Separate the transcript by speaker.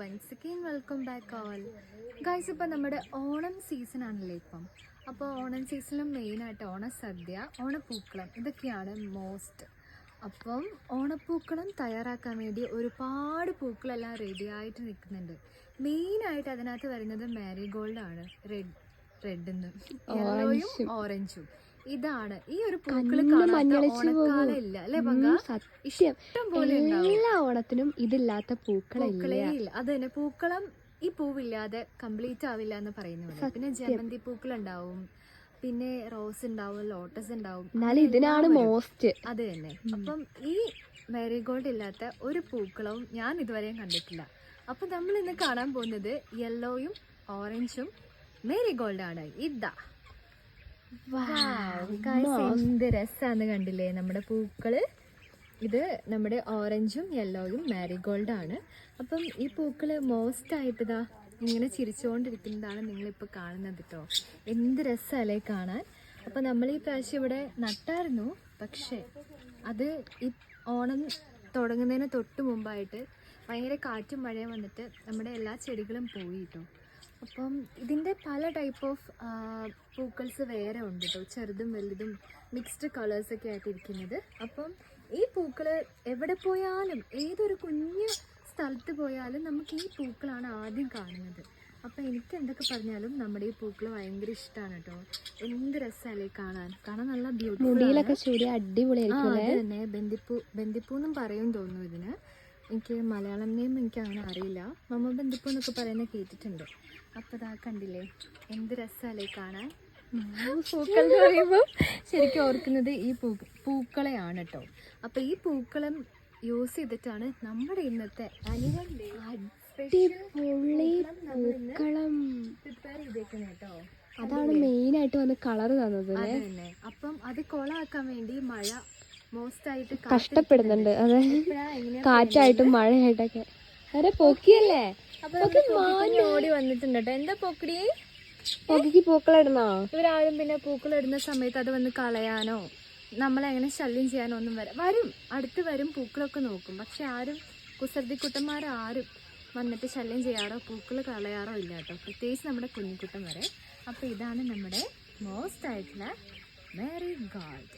Speaker 1: Once again welcome back all guys. ഇപ്പം നമ്മുടെ Onam season ആണല്ലേ ഇപ്പം. അപ്പോൾ ഓണം സീസണിലും മെയിനായിട്ട് ഓണസദ്യ, ഓണപ്പൂക്കളം ഇതൊക്കെയാണ് മോസ്റ്റ്. അപ്പം ഓണപ്പൂക്കളം തയ്യാറാക്കാൻ വേണ്ടി ഒരുപാട് പൂക്കളെല്ലാം റെഡിയായിട്ട് നിൽക്കുന്നുണ്ട്. മെയിനായിട്ട് അതിനകത്ത് വരുന്നത് മാരിഗോൾഡാണ്, റെഡെന്ന് യെല്ലോയും ഓറഞ്ചും. ഇതാണ് ഈ ഒരു പൂക്കള് ഓണക്കാലം ഇല്ല അല്ലെ പങ്ക? ഇഷ്ടം പോലെ
Speaker 2: എല്ലാ ഓണത്തിനും ഇതില്ലാത്ത പൂക്കളേ
Speaker 1: ഇല്ല. അത് തന്നെ, പൂക്കളം ഈ പൂവില്ലാതെ കംപ്ലീറ്റ് ആവില്ല എന്ന് പറയുന്നത്. പിന്നെ ജമന്തി പൂക്കൾ ഉണ്ടാവും, പിന്നെ റോസ് ഉണ്ടാവും, ലോട്ടസ് ഉണ്ടാവും,
Speaker 2: ഇതിനാണ് മോസ്റ്റ്.
Speaker 1: അത് തന്നെ. അപ്പം ഈ മാരിഗോൾഡ് ഇല്ലാത്ത ഒരു പൂക്കളവും ഞാൻ ഇതുവരെയും കണ്ടിട്ടില്ല. അപ്പൊ നമ്മൾ ഇന്ന് കാണാൻ പോകുന്നത് യെല്ലോയും ഓറഞ്ചും മാരിഗോൾഡ് ആണ്. ഇതാ എന്ത് രസാന്ന് കണ്ടില്ലേ നമ്മുടെ പൂക്കള്. ഇത് നമ്മുടെ ഓറഞ്ചും യെല്ലോയും മാരിഗോൾഡ് ആണ്. അപ്പം ഈ പൂക്കള് മോസ്റ്റ് ആയിട്ട് ഇതാ ഇങ്ങനെ ചിരിച്ചുകൊണ്ടിരിക്കുന്നതാണ് നിങ്ങളിപ്പോൾ കാണുന്നത് കേട്ടോ. എന്ത് രസമല്ലേ കാണാൻ. അപ്പം നമ്മൾ ഈ പ്രാവശ്യം ഇവിടെ നട്ടായിരുന്നു, പക്ഷേ അത് ഈ ഓണം തുടങ്ങുന്നതിന് തൊട്ട് മുമ്പായിട്ട് ഭയങ്കര കാറ്റും മഴയും വന്നിട്ട് നമ്മുടെ എല്ലാ ചെടികളും പോയി കേട്ടോ. അപ്പം ഇതിൻ്റെ പല ടൈപ്പ് ഓഫ് പൂക്കൾസ് വേറെ ഉണ്ട് കേട്ടോ, ചെറുതും വലുതും മിക്സ്ഡ് കളേഴ്സൊക്കെ ആയിട്ട് ഇരിക്കുന്നത്. അപ്പം ഈ പൂക്കൾ എവിടെ പോയാലും, ഏതൊരു കുഞ്ഞ് സ്ഥലത്ത് പോയാലും നമുക്ക് ഈ പൂക്കളാണ് ആദ്യം കാണുന്നത്. അപ്പം എനിക്ക് എന്തൊക്കെ പറഞ്ഞാലും നമ്മുടെ ഈ പൂക്കൾ ഭയങ്കര ഇഷ്ടമാണ് കേട്ടോ. എന്ത് രസമല്ലേ കാണാൻ നല്ല ബ്യൂട്ടിഫുൾ. അത് തന്നെ, ബന്ദിപ്പൂ എന്നും പറയും തോന്നുന്നു ഇതിന്. എനിക്ക് മലയാളം നെയിം എനിക്ക് അങ്ങനെ അറിയില്ല. മമ്മ ബന്ദിപ്പൂ എന്നൊക്കെ പറയുന്നത് കേട്ടിട്ടുണ്ട്. അപ്പോൾ ഇതാ കണ്ടില്ലേ എന്ത് രസമല്ലേ കാണാൻ. പൂക്കൾ എന്ന് പറയുമ്പോൾ ശരിക്കും ഓർക്കുന്നത് ഈ പൂക്കളെയാണ് കേട്ടോ. അപ്പോൾ ഈ പൂക്കളം യൂസ് ചെയ്തിട്ടാണ് നമ്മുടെ ഇന്നത്തെ ആനുവൽ ഡേ പ്രിപ്പയർ ചെയ്തേക്കുന്നത് കേട്ടോ.
Speaker 2: അതാണ് മെയിൻ ആയിട്ട് വന്ന് കളർ തന്നത്
Speaker 1: തന്നെ. അപ്പം അത് കൊളാക്കാൻ വേണ്ടി മഴ മോസ്റ്റ് ആയിട്ട്
Speaker 2: കഷ്ടപ്പെടുന്നുണ്ട്. അതെ, കാറ്റായിട്ടും മഴയായിട്ടൊക്കെ. അതെ, പൊക്കിയല്ലേ
Speaker 1: ഓടി വന്നിട്ടുണ്ട് കേട്ടോ. എന്താ പൊക്കടി?
Speaker 2: പൊക്കിക്ക് പൂക്കളിടുന്നോ?
Speaker 1: ഇവരാരും പിന്നെ പൂക്കളിടുന്ന സമയത്ത് അത് വന്ന് കളയാനോ നമ്മളെങ്ങനെ ശല്യം ചെയ്യാനോ ഒന്നും വരും. അടുത്ത് വരും, പൂക്കളൊക്കെ നോക്കും. പക്ഷെ ആരും കുസൃതിക്കുട്ടന്മാരും വന്നിട്ട് ശല്യം ചെയ്യാറോ പൂക്കൾ കളയാറോ ഇല്ല കേട്ടോ, പ്രത്യേകിച്ച് നമ്മുടെ കുഞ്ഞിക്കുട്ടൻ വരെ. അപ്പോൾ ഇതാണ് നമ്മുടെ മോസ്റ്റ് ആയിട്ടുള്ള മാരിഗോൾഡ്.